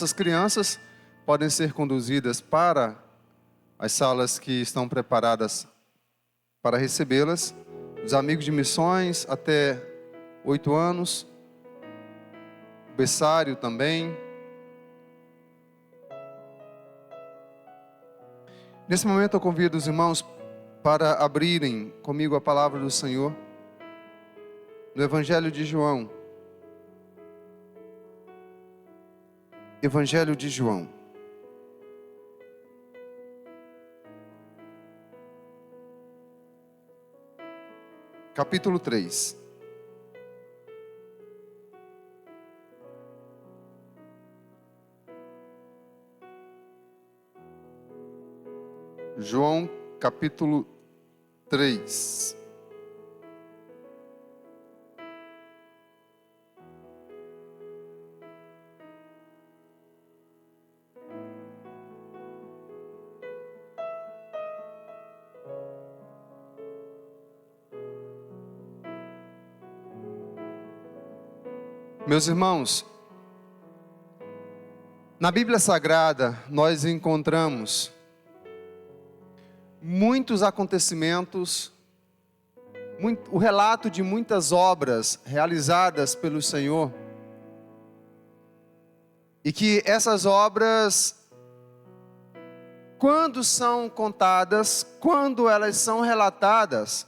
Essas crianças podem ser conduzidas para as salas que estão preparadas para recebê-las. Os amigos de missões até 8 anos. O berçário também. Nesse momento eu convido os irmãos para abrirem comigo a palavra do Senhor no Evangelho de João. Evangelho de João. Capítulo 3. João, capítulo 3. Meus irmãos, na Bíblia Sagrada nós encontramos muitos acontecimentos, o relato de muitas obras realizadas pelo Senhor, e que essas obras, quando são contadas, quando elas são relatadas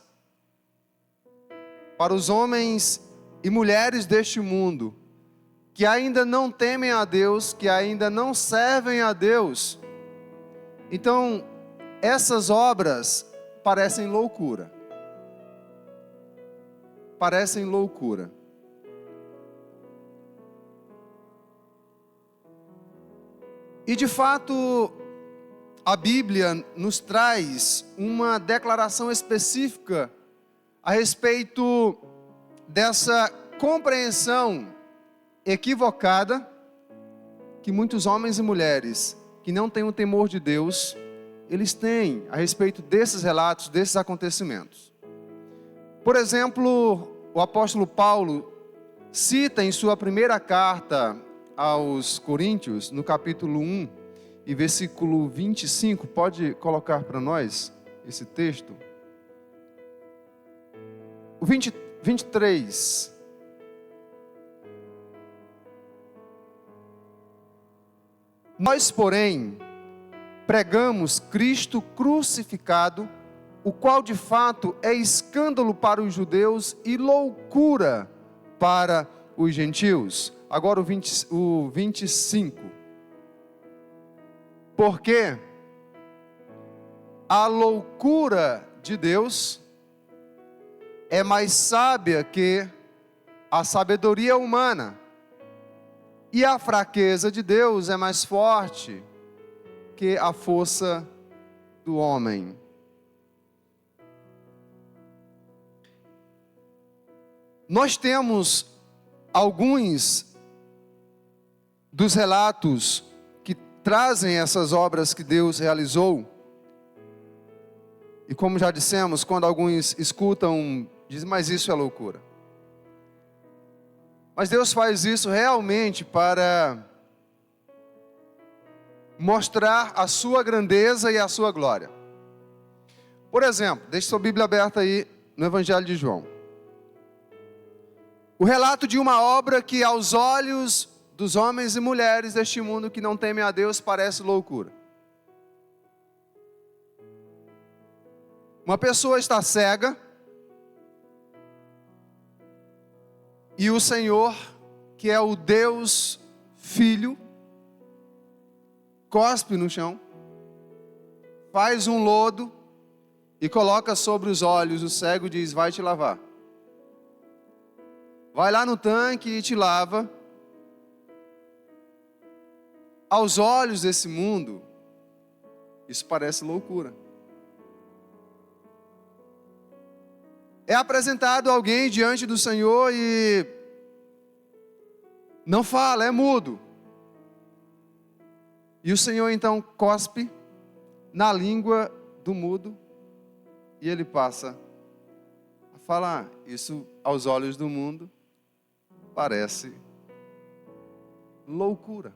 para os homens e mulheres deste mundo, que ainda não temem a Deus, que ainda não servem a Deus, então essas obras parecem loucura. Parecem loucura. E de fato, a Bíblia nos traz uma declaração específica a respeito dessa compreensão equivocada que muitos homens e mulheres que não têm o temor de Deus, eles têm a respeito desses relatos, desses acontecimentos. Por exemplo, o apóstolo Paulo cita em sua primeira carta aos Coríntios, no capítulo 1 e versículo 25, pode colocar para nós esse texto? O 23. Nós, porém, pregamos Cristo crucificado, o qual de fato é escândalo para os judeus e loucura para os gentios. Agora o 25. Porque a loucura de Deus é mais sábia que a sabedoria humana, e a fraqueza de Deus é mais forte que a força do homem. Nós temos alguns dos relatos que trazem essas obras que Deus realizou. E como já dissemos, quando alguns escutam, dizem, mas isso é loucura. Mas Deus faz isso realmente para mostrar a sua grandeza e a sua glória. Por exemplo, deixe sua Bíblia aberta aí no Evangelho de João. O relato de uma obra que aos olhos dos homens e mulheres deste mundo que não temem a Deus parece loucura. Uma pessoa está cega e o Senhor, que é o Deus Filho, cospe no chão, faz um lodo e coloca sobre os olhos. O cego diz, vai te lavar. Vai lá no tanque e te lava. Aos olhos desse mundo, isso parece loucura. É apresentado alguém diante do Senhor e não fala, é mudo. E o Senhor então cospe na língua do mudo e ele passa a falar. Isso aos olhos do mundo parece loucura.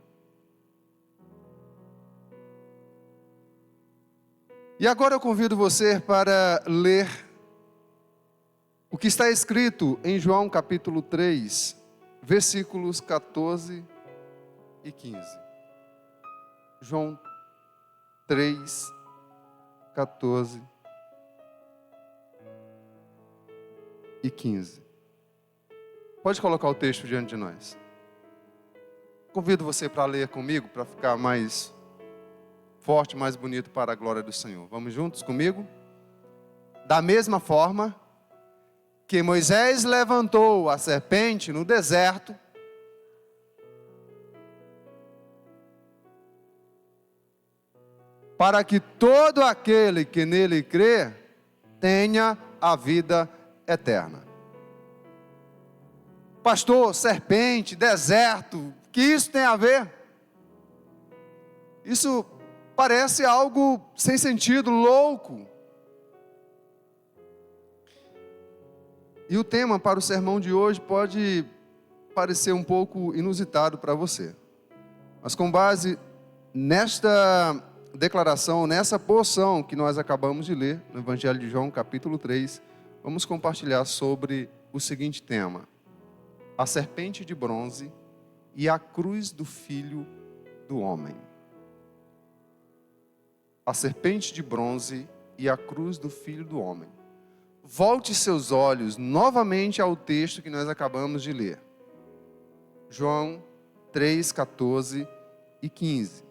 E agora eu convido você para ler o que está escrito em João capítulo 3, versículos 14 e 15. João 3, 14 e 15. Pode colocar o texto diante de nós. Convido você para ler comigo, para ficar mais forte, mais bonito para a glória do Senhor. Vamos juntos comigo? Da mesma forma que Moisés levantou a serpente no deserto, para que todo aquele que nele crê tenha a vida eterna. Pastor, serpente, deserto, o que isso tem a ver? Isso parece algo sem sentido, louco. E o tema para o sermão de hoje pode parecer um pouco inusitado para você. Mas com base nesta declaração, nessa porção que nós acabamos de ler, no Evangelho de João, capítulo 3, vamos compartilhar sobre o seguinte tema: a serpente de bronze e a cruz do Filho do Homem. A serpente de bronze e a cruz do Filho do Homem. Volte seus olhos novamente ao texto que nós acabamos de ler. João 3, 14 e 15.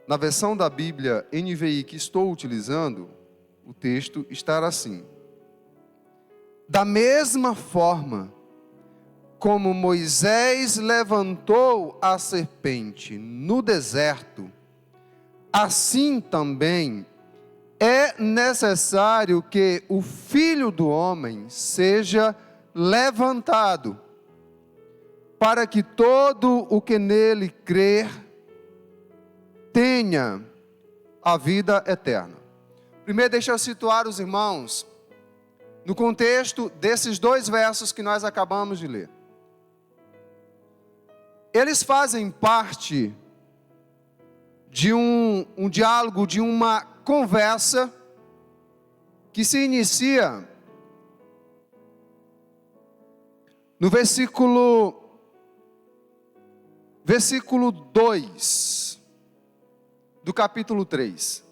Na versão da Bíblia NVI que estou utilizando, o texto está assim: da mesma forma como Moisés levantou a serpente no deserto, assim também é necessário que o Filho do Homem seja levantado, para que todo o que nele crer tenha a vida eterna. Primeiro, deixa eu situar os irmãos no contexto desses dois versos que nós acabamos de ler. Eles fazem parte de um diálogo, de uma conversa que se inicia no versículo 2 do capítulo 3.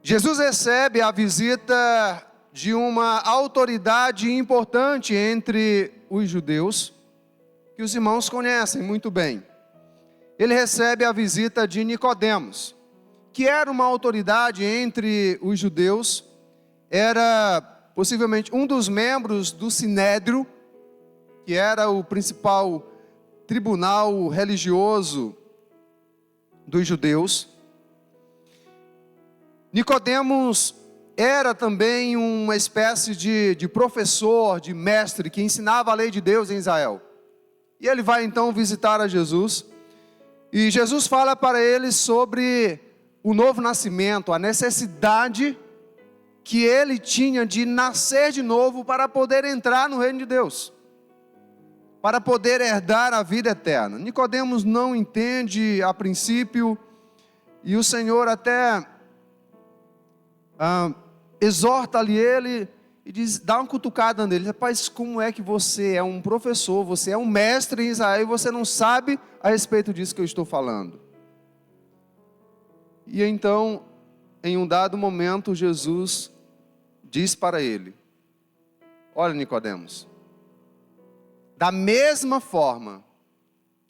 Jesus recebe a visita de uma autoridade importante entre os judeus, que os irmãos conhecem muito bem. Ele recebe a visita de Nicodemos, que era uma autoridade entre os judeus, era possivelmente um dos membros do Sinédrio, que era o principal tribunal religioso dos judeus. Nicodemos era também uma espécie de professor, de mestre, que ensinava a lei de Deus em Israel. E ele vai então visitar a Jesus, e Jesus fala para ele sobre o novo nascimento, a necessidade que ele tinha de nascer de novo para poder entrar no reino de Deus, para poder herdar a vida eterna. Nicodemos não entende a princípio, e o Senhor até exorta ali ele e diz, dá uma cutucada nele: rapaz, como é que você é um professor, você é um mestre em Israel e você não sabe a respeito disso que eu estou falando? E então, em um dado momento, Jesus diz para ele: olha, Nicodemos, da mesma forma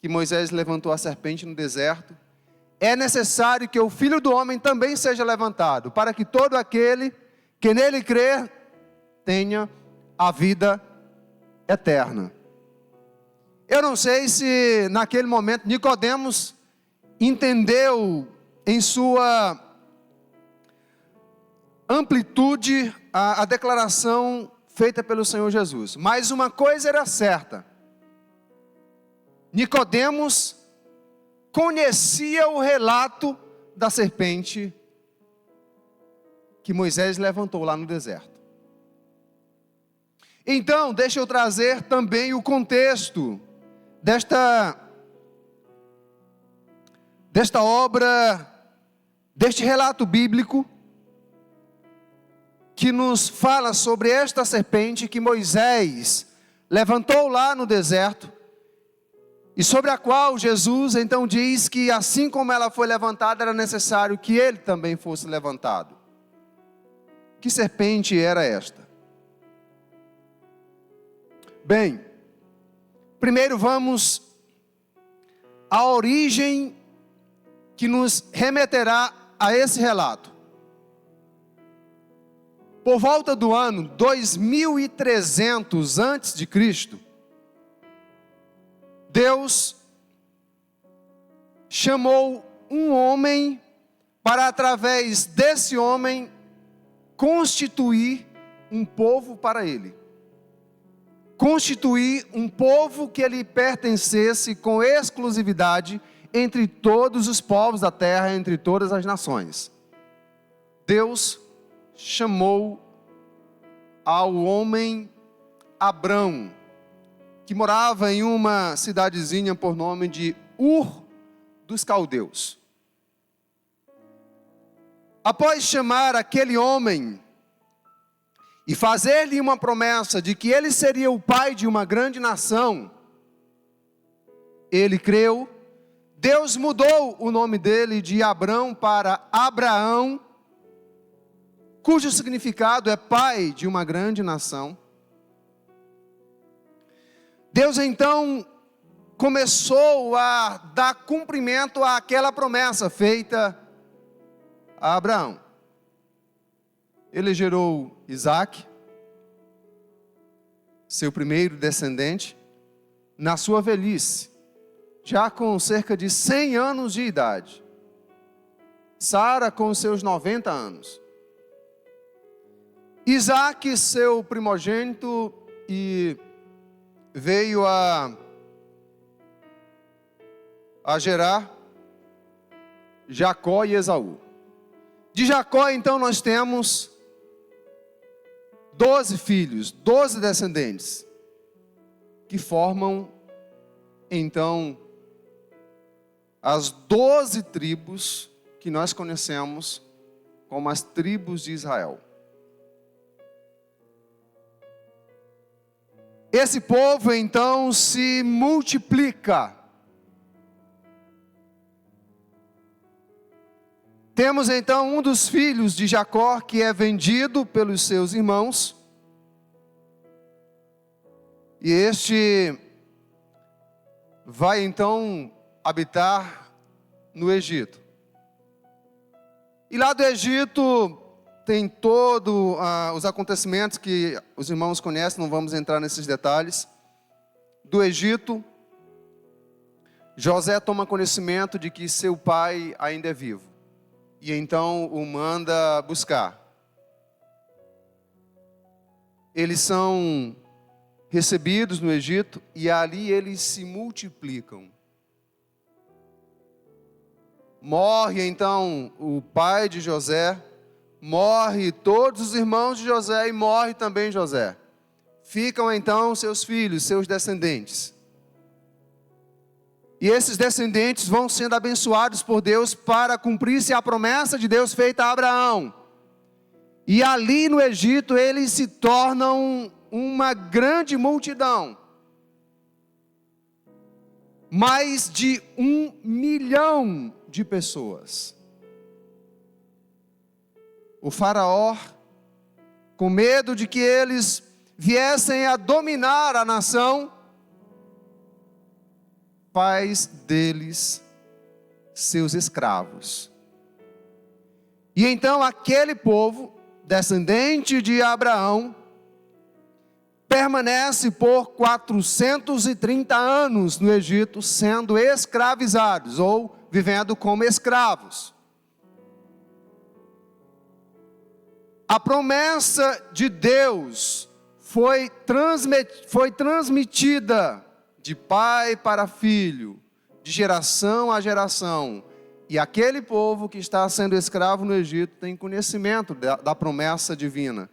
que Moisés levantou a serpente no deserto, é necessário que o Filho do Homem também seja levantado, para que todo aquele que nele crer tenha a vida eterna. Eu não sei se naquele momento Nicodemos entendeu em sua amplitude a declaração feita pelo Senhor Jesus, mas uma coisa era certa: Nicodemos conhecia o relato da serpente que Moisés levantou lá no deserto. Então, deixa eu trazer também o contexto desta obra deste relato bíblico que nos fala sobre esta serpente que Moisés levantou lá no deserto, e sobre a qual Jesus então diz que assim como ela foi levantada, era necessário que ele também fosse levantado. Que serpente era esta? Bem, primeiro vamos à origem que nos remeterá a esse relato. Por volta do ano 2300 antes de Cristo, Deus chamou um homem para, através desse homem, constituir um povo para ele. Constituir um povo que lhe pertencesse com exclusividade entre todos os povos da terra, entre todas as nações. Deus chamou ao homem Abrão, que morava em uma cidadezinha por nome de Ur dos Caldeus. Após chamar aquele homem e fazer-lhe uma promessa de que ele seria o pai de uma grande nação, ele creu. Deus mudou o nome dele de Abrão para Abraão, cujo significado é pai de uma grande nação. Deus então começou a dar cumprimento àquela promessa feita a Abraão. Ele gerou Isaque, seu primeiro descendente, na sua velhice, já com cerca de 100 anos de idade. Sara com seus 90 anos. Isaque, seu primogênito, e veio a gerar Jacó e Esaú. De Jacó, então, nós temos 12 filhos, 12 descendentes, que formam, então, as 12 tribos que nós conhecemos como as tribos de Israel. Esse povo, então, se multiplica. Temos, então, um dos filhos de Jacó que é vendido pelos seus irmãos. E este vai, então, habitar no Egito. E lá do Egito tem todos os acontecimentos que os irmãos conhecem, não vamos entrar nesses detalhes. Do Egito, José toma conhecimento de que seu pai ainda é vivo. E então o manda buscar. Eles são recebidos no Egito e ali eles se multiplicam. Morre então o pai de José, morre todos os irmãos de José e morre também José. Ficam então seus filhos, seus descendentes. E esses descendentes vão sendo abençoados por Deus para cumprir-se a promessa de Deus feita a Abraão. E ali no Egito eles se tornam uma grande multidão. Mais de 1 milhão de pessoas. O faraó, com medo de que eles viessem a dominar a nação, faz deles seus escravos. E então aquele povo, descendente de Abraão, permanece por 430 anos no Egito, sendo escravizados, ou vivendo como escravos. A promessa de Deus foi transmitida de pai para filho, de geração a geração. E aquele povo que está sendo escravo no Egito tem conhecimento da promessa divina,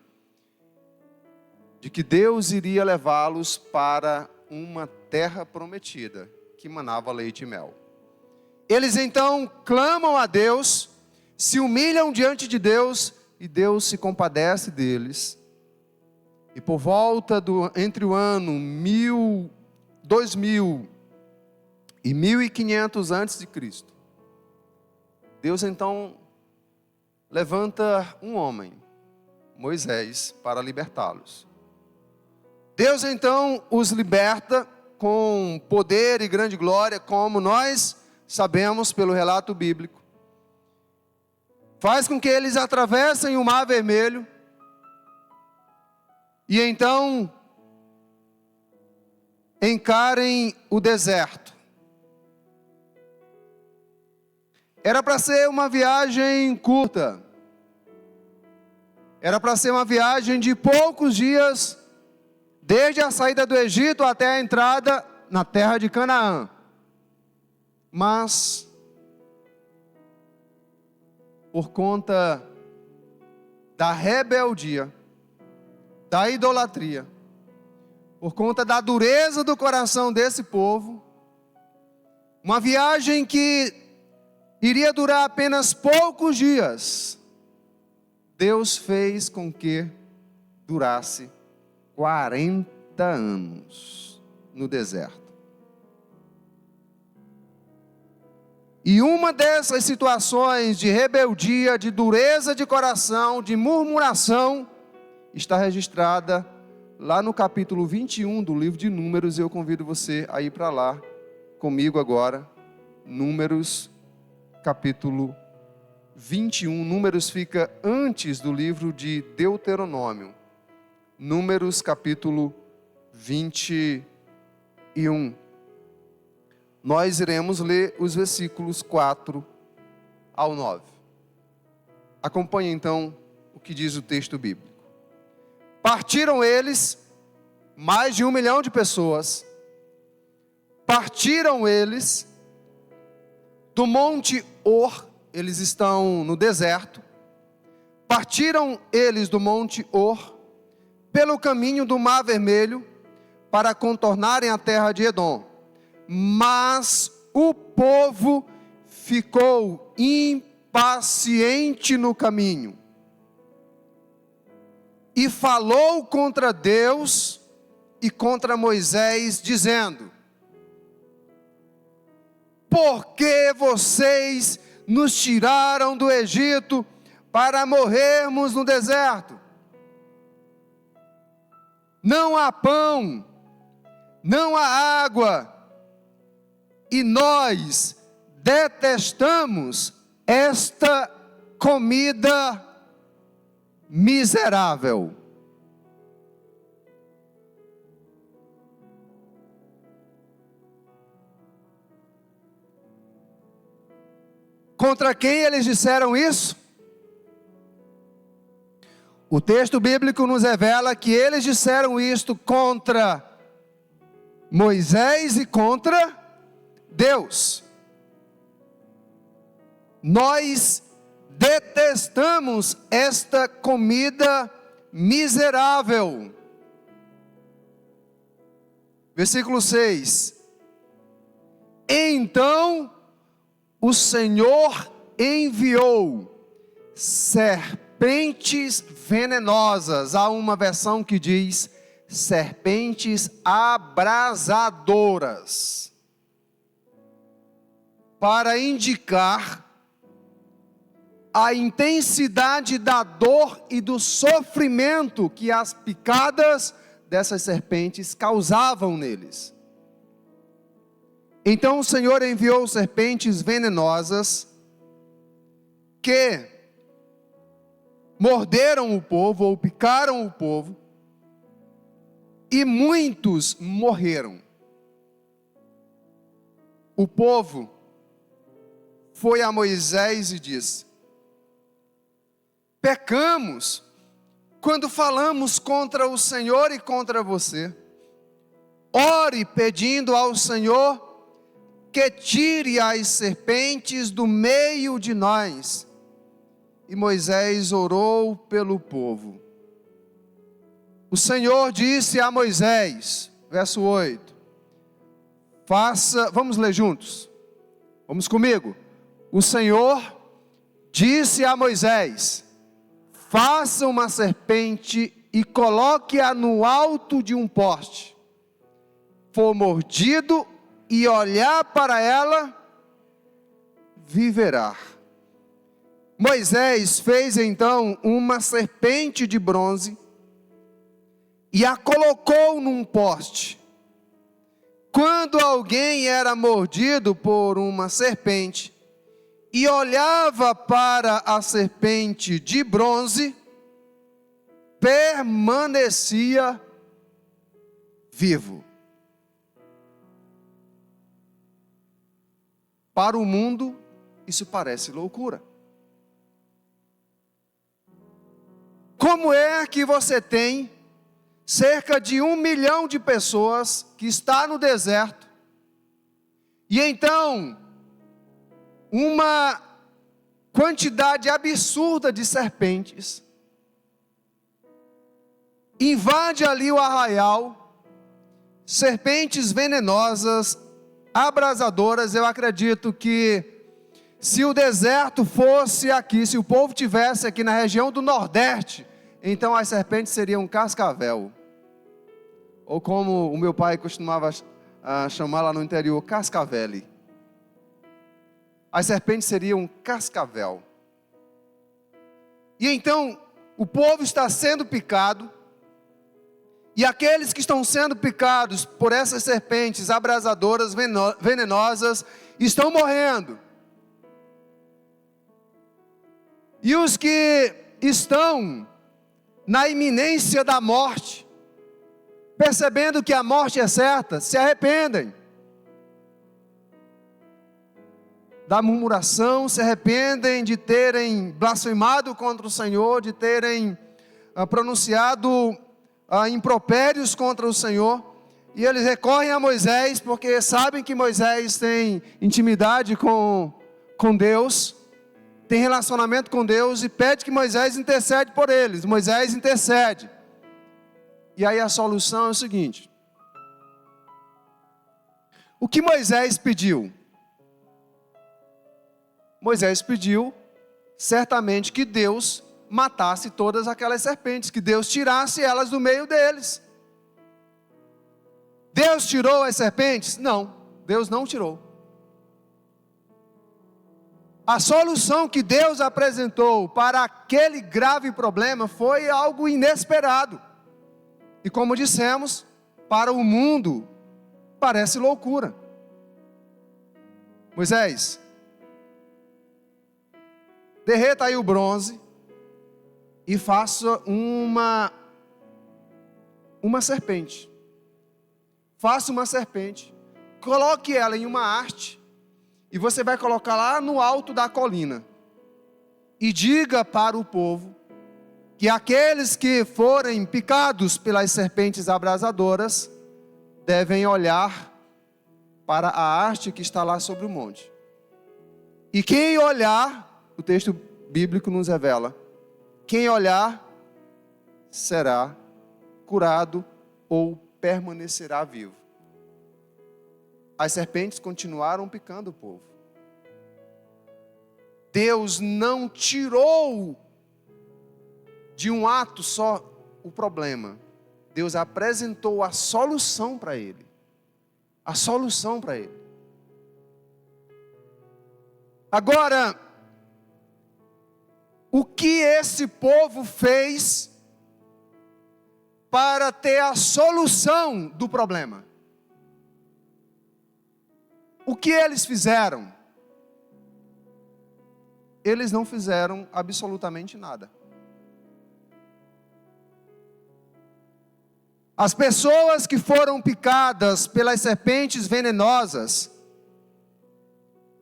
de que Deus iria levá-los para uma terra prometida, que manava leite e mel. Eles então clamam a Deus, se humilham diante de Deus e Deus se compadece deles. E por volta entre o ano 2000 e 1500 antes de Cristo, Deus então levanta um homem, Moisés, para libertá-los. Deus então os liberta com poder e grande glória, como nós sabemos pelo relato bíblico. Faz com que eles atravessem o Mar Vermelho. E então encarem o deserto. Era para ser uma viagem curta. Era para ser uma viagem de poucos dias, desde a saída do Egito até a entrada na terra de Canaã. Mas, por conta da rebeldia, da idolatria, por conta da dureza do coração desse povo, uma viagem que iria durar apenas poucos dias, Deus fez com que durasse 40 anos no deserto. E uma dessas situações de rebeldia, de dureza de coração, de murmuração, está registrada lá no capítulo 21 do livro de Números. Eu convido você a ir para lá comigo agora. Números, capítulo 21. Números fica antes do livro de Deuteronômio. Números, capítulo 21. Nós iremos ler os versículos 4 ao 9. Acompanhe então o que diz o texto bíblico. Partiram eles, mais de 1 milhão de pessoas, partiram eles do monte Or, eles estão no deserto, partiram eles do monte Or, pelo caminho do Mar Vermelho, para contornarem a terra de Edom. Mas o povo ficou impaciente no caminho, e falou contra Deus e contra Moisés, dizendo: por que vocês nos tiraram do Egito para morrermos no deserto? Não há pão, não há água, e nós detestamos esta comida miserável. Contra quem eles disseram isso? O texto bíblico nos revela que eles disseram isto contra Moisés e contra Deus. Nós detestamos esta comida miserável. Versículo 6. Então o Senhor enviou serpentes venenosas. Há uma versão que diz serpentes abrasadoras, para indicar a intensidade da dor e do sofrimento que as picadas dessas serpentes causavam neles. Então o Senhor enviou serpentes venenosas que morderam o povo ou picaram o povo, e muitos morreram. O povo foi a Moisés e disse: pecamos quando falamos contra o Senhor e contra você. Ore pedindo ao Senhor que tire as serpentes do meio de nós. E Moisés orou pelo povo. O Senhor disse a Moisés, verso 8, vamos ler juntos? Vamos comigo? O Senhor disse a Moisés: faça uma serpente e coloque-a no alto de um poste. For mordido e olhar para ela, viverá. Moisés fez então uma serpente de bronze e a colocou num poste. Quando alguém era mordido por uma serpente e olhava para a serpente de bronze, permanecia vivo. Para o mundo, isso parece loucura. Como é que você tem cerca de 1 milhão de pessoas que está no deserto, e então uma quantidade absurda de serpentes invade ali o arraial, serpentes venenosas, abrasadoras? Eu acredito que se o deserto fosse aqui, se o povo tivesse aqui na região do Nordeste, então as serpentes seriam um cascavel, ou como o meu pai costumava chamar lá no interior, cascavele. As serpentes seriam um cascavel. E então o povo está sendo picado, e aqueles que estão sendo picados por essas serpentes abrasadoras, venenosas, estão morrendo. E os que estão na iminência da morte, percebendo que a morte é certa, se arrependem da murmuração, se arrependem de terem blasfemado contra o Senhor, de terem pronunciado impropérios contra o Senhor, e eles recorrem a Moisés, porque sabem que Moisés tem intimidade com Deus, tem relacionamento com Deus, e pede que Moisés intercede por eles. Moisés intercede, e aí a solução é o seguinte: o que Moisés pediu? Moisés pediu certamente que Deus matasse todas aquelas serpentes, que Deus tirasse elas do meio deles. Deus tirou as serpentes? Não, Deus não tirou. A solução que Deus apresentou para aquele grave problema foi algo inesperado. E como dissemos, para o mundo parece loucura. Moisés, derreta aí o bronze e faça uma serpente. Faça uma serpente, coloque ela em uma haste, e você vai colocar lá no alto da colina, e diga para o povo que aqueles que forem picados pelas serpentes abrasadoras devem olhar para a haste que está lá sobre o monte. E quem olhar, o texto bíblico nos revela, quem olhar será curado ou permanecerá vivo. As serpentes continuaram picando o povo. Deus não tirou de um ato só o problema. Deus apresentou a solução para ele. A solução para ele. Agora, o que esse povo fez para ter a solução do problema? O que eles fizeram? Eles não fizeram absolutamente nada. As pessoas que foram picadas pelas serpentes venenosas,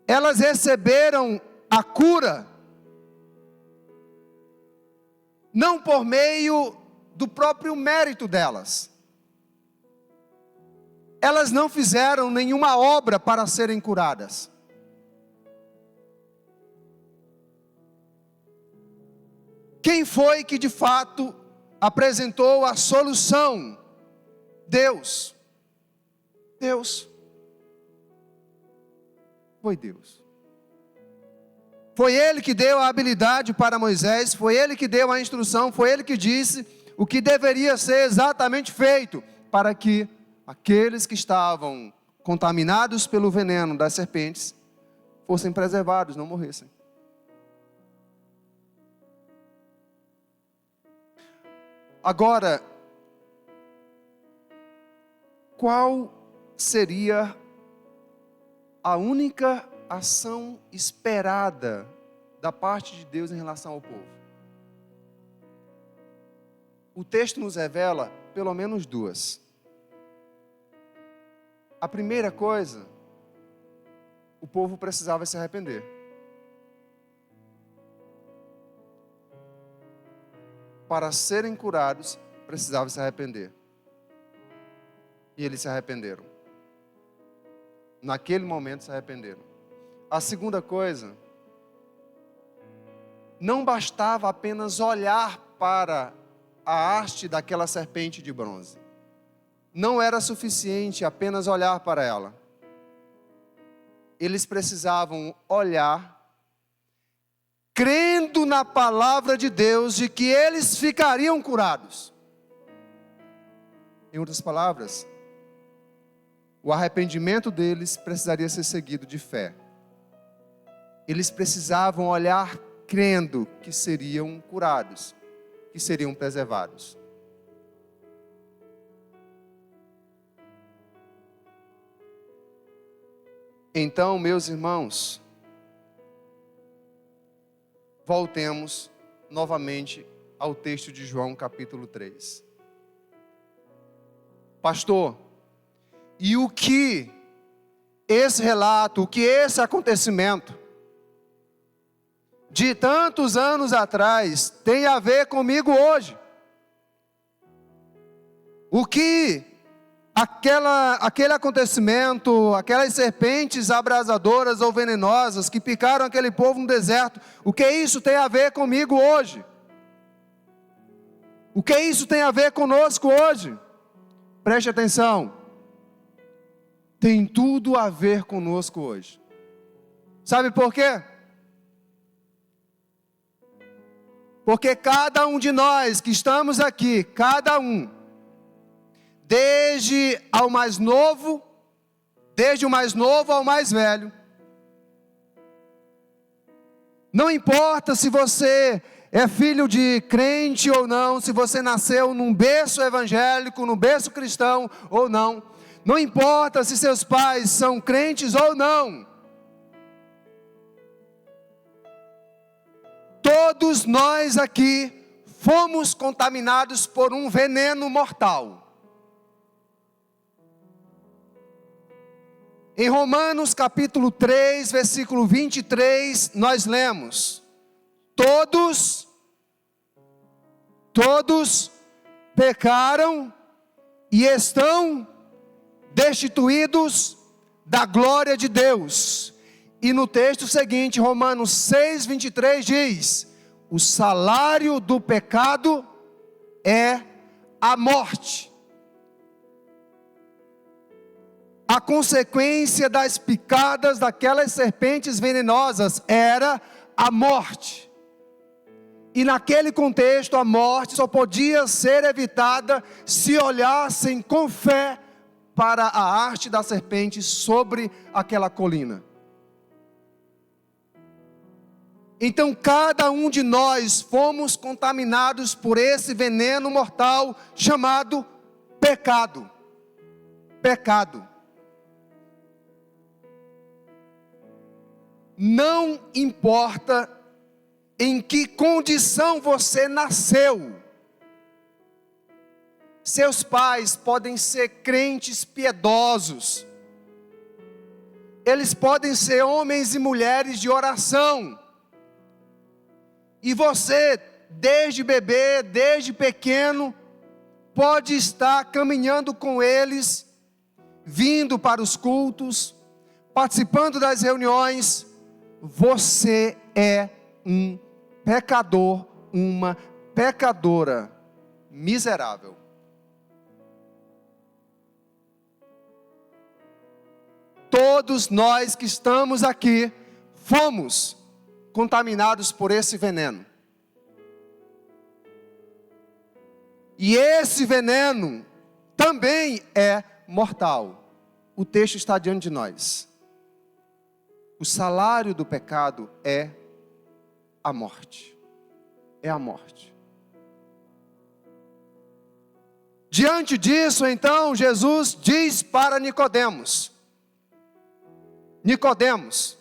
elas receberam a cura, não por meio do próprio mérito delas. Elas não fizeram nenhuma obra para serem curadas. Quem foi que de fato apresentou a solução? Deus. Deus. Foi Deus. Foi ele que deu a habilidade para Moisés, foi ele que deu a instrução, foi ele que disse o que deveria ser exatamente feito para que aqueles que estavam contaminados pelo veneno das serpentes fossem preservados, não morressem. Agora, qual seria a única ação esperada da parte de Deus em relação ao povo? O texto nos revela pelo menos duas. A primeira coisa, o povo precisava se arrepender. Para serem curados, precisavam se arrepender. E eles se arrependeram. Naquele momento se arrependeram. A segunda coisa, não bastava apenas olhar para a haste daquela serpente de bronze. Não era suficiente apenas olhar para ela. Eles precisavam olhar, crendo na palavra de Deus, de que eles ficariam curados. Em outras palavras, o arrependimento deles precisaria ser seguido de fé. Eles precisavam olhar crendo que seriam curados, que seriam preservados. Então, meus irmãos, voltemos novamente ao texto de João capítulo 3. Pastor, e o que esse relato, o que esse acontecimento de tantos anos atrás tem a ver comigo hoje? O que aquele acontecimento, aquelas serpentes abrasadoras ou venenosas que picaram aquele povo no deserto, o que isso tem a ver comigo hoje? O que isso tem a ver conosco hoje? Preste atenção. Tem tudo a ver conosco hoje. Sabe por quê? Porque cada um de nós que estamos aqui, cada um, desde o mais novo ao mais velho, não importa se você é filho de crente ou não, se você nasceu num berço evangélico, num berço cristão ou não, não importa se seus pais são crentes ou não, todos nós aqui fomos contaminados por um veneno mortal. Em Romanos capítulo 3, versículo 23, nós lemos: Todos pecaram e estão destituídos da glória de Deus. E no texto seguinte, Romanos 6, 23 diz: o salário do pecado é a morte. A consequência das picadas daquelas serpentes venenosas era a morte. E naquele contexto, a morte só podia ser evitada se olhassem com fé para a haste da serpente sobre aquela colina. Então cada um de nós fomos contaminados por esse veneno mortal chamado pecado. Pecado. Não importa em que condição você nasceu. Seus pais podem ser crentes piedosos. Eles podem ser homens e mulheres de oração. E você, desde bebê, desde pequeno, pode estar caminhando com eles, vindo para os cultos, participando das reuniões. Você é um pecador, uma pecadora miserável. Todos nós que estamos aqui fomos contaminados por esse veneno. E esse veneno também é mortal. O texto está diante de nós. O salário do pecado é a morte. É a morte. Diante disso, então, Jesus diz para Nicodemos: Nicodemos,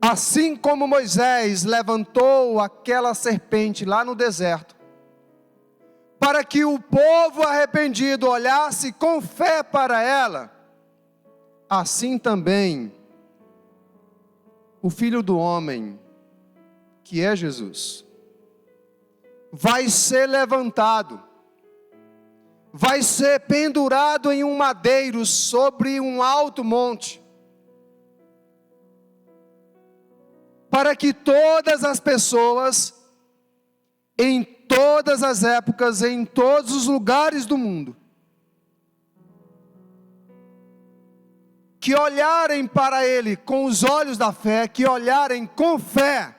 assim como Moisés levantou aquela serpente lá no deserto, para que o povo arrependido olhasse com fé para ela, assim também o Filho do Homem, que é Jesus, vai ser levantado, vai ser pendurado em um madeiro sobre um alto monte, para que todas as pessoas, em todas as épocas, em todos os lugares do mundo, que olharem para Ele com os olhos da fé, que olharem com fé,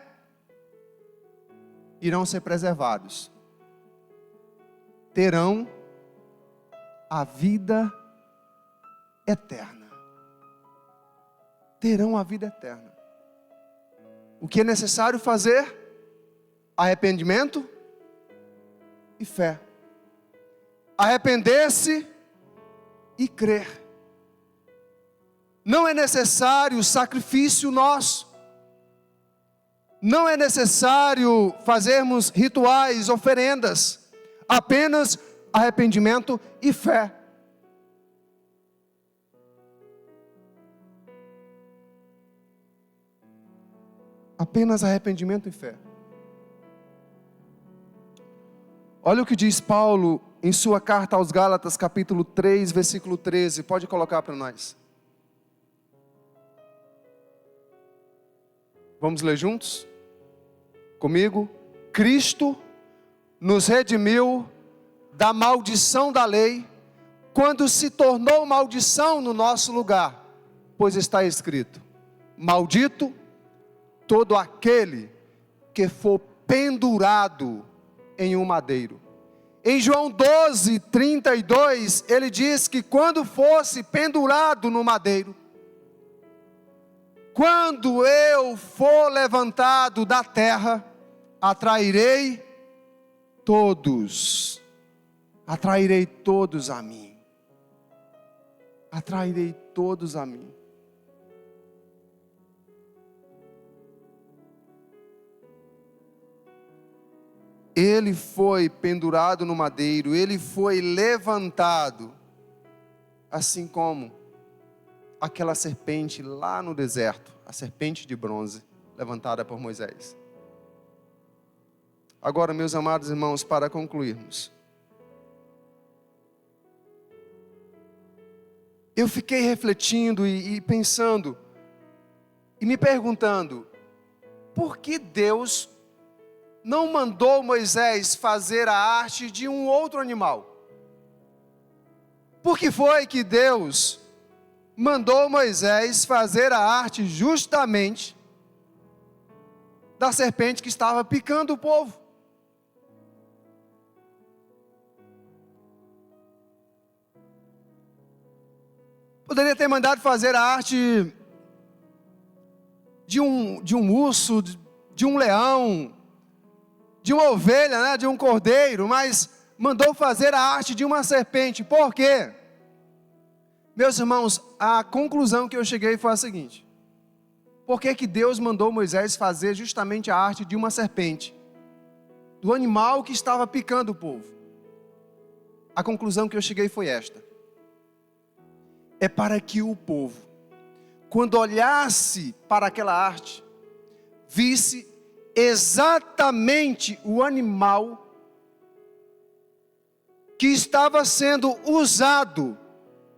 irão ser preservados, terão a vida eterna, terão a vida eterna. O que é necessário fazer? Arrependimento e fé. Arrepender-se e crer. Não é necessário sacrifício nosso. Não é necessário fazermos rituais, oferendas. Apenas arrependimento e fé. Apenas arrependimento e fé. Olha o que diz Paulo em sua carta aos Gálatas, capítulo 3, versículo 13. Pode colocar para nós. Vamos ler juntos? Comigo? Cristo nos redimiu da maldição da lei, quando se tornou maldição no nosso lugar, pois está escrito: maldito todo aquele que for pendurado em um madeiro. Em João 12, 32, ele diz que quando fosse pendurado no madeiro, quando eu for levantado da terra, atrairei todos a mim. Atrairei todos a mim. Ele foi pendurado no madeiro, ele foi levantado, assim como aquela serpente lá no deserto, a serpente de bronze, levantada por Moisés. Agora, meus amados irmãos, para concluirmos, eu fiquei refletindo e pensando, e me perguntando, por que Deus não mandou Moisés fazer a arte de um outro animal? Por que foi que Deus mandou Moisés fazer a arte justamente da serpente que estava picando o povo? Poderia ter mandado fazer a arte de um urso, de um leão, de uma ovelha, né, de um cordeiro, mas mandou fazer a arte de uma serpente. Por quê? Meus irmãos, a conclusão que eu cheguei foi a seguinte: por que que Deus mandou Moisés fazer justamente a arte de uma serpente, do animal que estava picando o povo? A conclusão que eu cheguei foi esta: é para que o povo, quando olhasse para aquela arte, visse exatamente o animal que estava sendo usado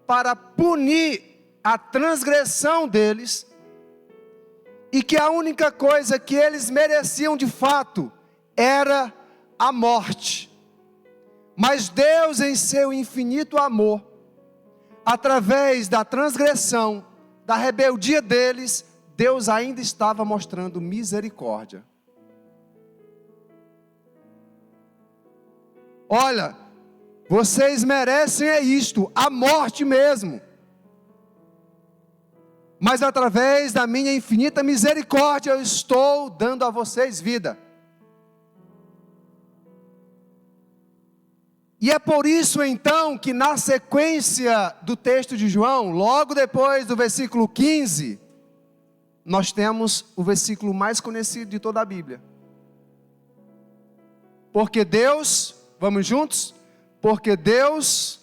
para punir a transgressão deles, e que a única coisa que eles mereciam de fato era a morte. Mas Deus, em seu infinito amor, através da transgressão, da rebeldia deles, Deus ainda estava mostrando misericórdia. Olha, vocês merecem isto, a morte mesmo. Mas através da minha infinita misericórdia, eu estou dando a vocês vida. E é por isso então que na sequência do texto de João, logo depois do versículo 15, nós temos o versículo mais conhecido de toda a Bíblia. Porque Deus, vamos juntos? Porque Deus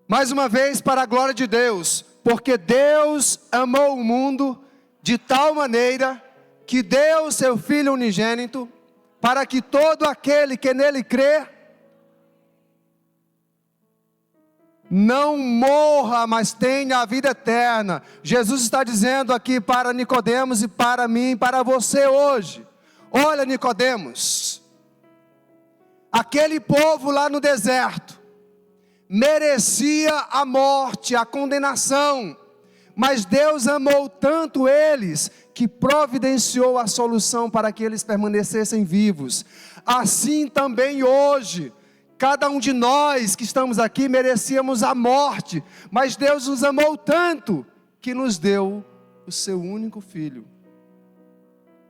mais uma vez, para a glória de Deus, porque Deus amou o mundo de tal maneira que deu seu Filho unigênito, para que todo aquele que nele crê, não morra, mas tenha a vida eterna. Jesus está dizendo aqui para Nicodemos e para mim, para você hoje: olha, Nicodemos, aquele povo lá no deserto merecia a morte, a condenação, mas Deus amou tanto eles que providenciou a solução para que eles permanecessem vivos. Assim também hoje, cada um de nós que estamos aqui merecíamos a morte, mas Deus nos amou tanto que nos deu o seu único filho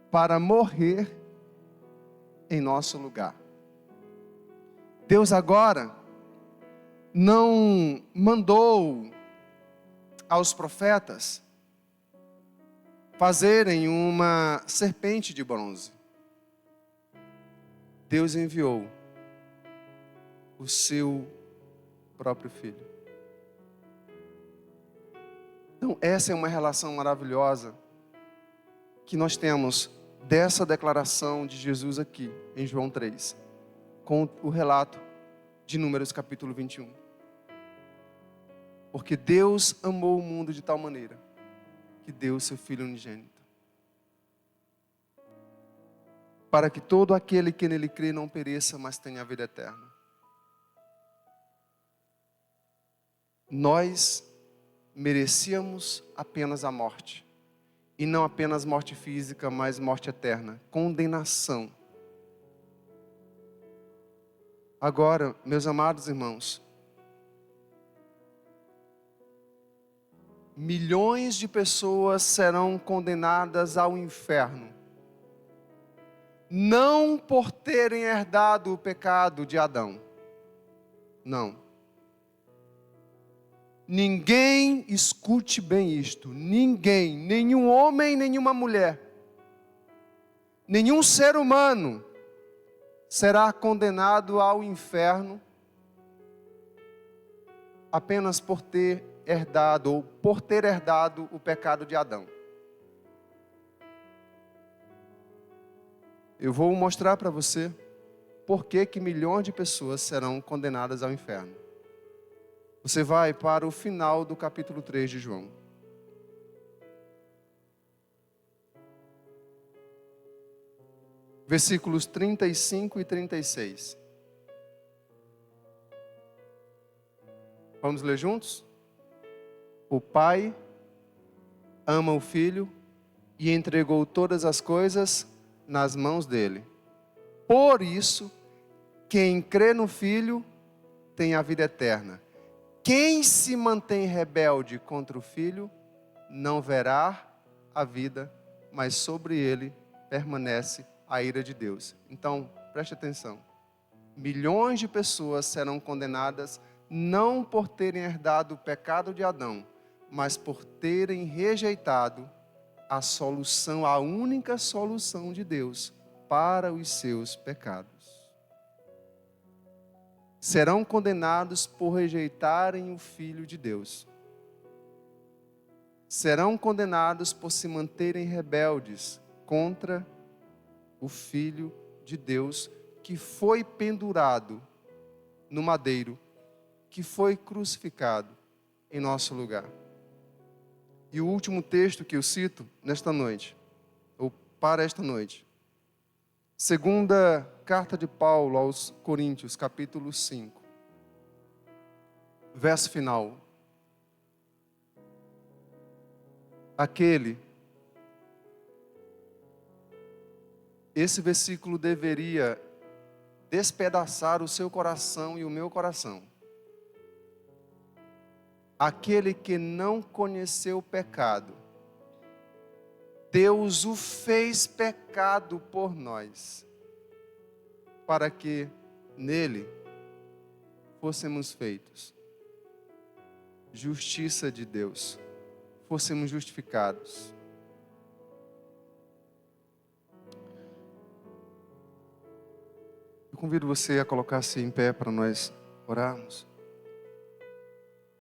para morrer em nosso lugar. Deus agora não mandou aos profetas fazerem uma serpente de bronze. Deus enviou o seu próprio filho. Então, essa é uma relação maravilhosa que nós temos dessa declaração de Jesus aqui em João 3, com o relato de Números capítulo 21. Porque Deus amou o mundo de tal maneira que deu o seu Filho unigênito, para que todo aquele que nele crê não pereça, mas tenha a vida eterna. Nós merecíamos apenas a morte, e não apenas morte física, mas morte eterna, condenação. Agora, meus amados irmãos, milhões de pessoas serão condenadas ao inferno, não por terem herdado o pecado de Adão. Não. Ninguém, escute bem isto, ninguém, nenhum homem, nenhuma mulher, nenhum ser humano será condenado ao inferno apenas por ter herdado o pecado de Adão. Eu vou mostrar para você por que milhões de pessoas serão condenadas ao inferno. Você vai para o final do capítulo 3 de João. Versículos 35 e 36. Vamos ler juntos? O Pai ama o Filho e entregou todas as coisas nas mãos dele. Por isso, quem crê no Filho tem a vida eterna. Quem se mantém rebelde contra o Filho não verá a vida, mas sobre ele permanece a ira de Deus. Então, preste atenção. Milhões de pessoas serão condenadas não por terem herdado o pecado de Adão, mas por terem rejeitado a solução, a única solução de Deus para os seus pecados. Serão condenados por rejeitarem o Filho de Deus. Serão condenados por se manterem rebeldes contra o Filho de Deus, que foi pendurado no madeiro, que foi crucificado em nosso lugar. E o último texto que eu cito nesta noite, ou para esta noite, Segunda carta de Paulo aos Coríntios, capítulo 5, verso final. Esse versículo deveria despedaçar o seu coração e o meu coração. Aquele que não conheceu o pecado, Deus o fez pecado por nós, para que nele fôssemos feitos justiça de Deus, fôssemos justificados. Eu convido você a colocar-se em pé para nós orarmos.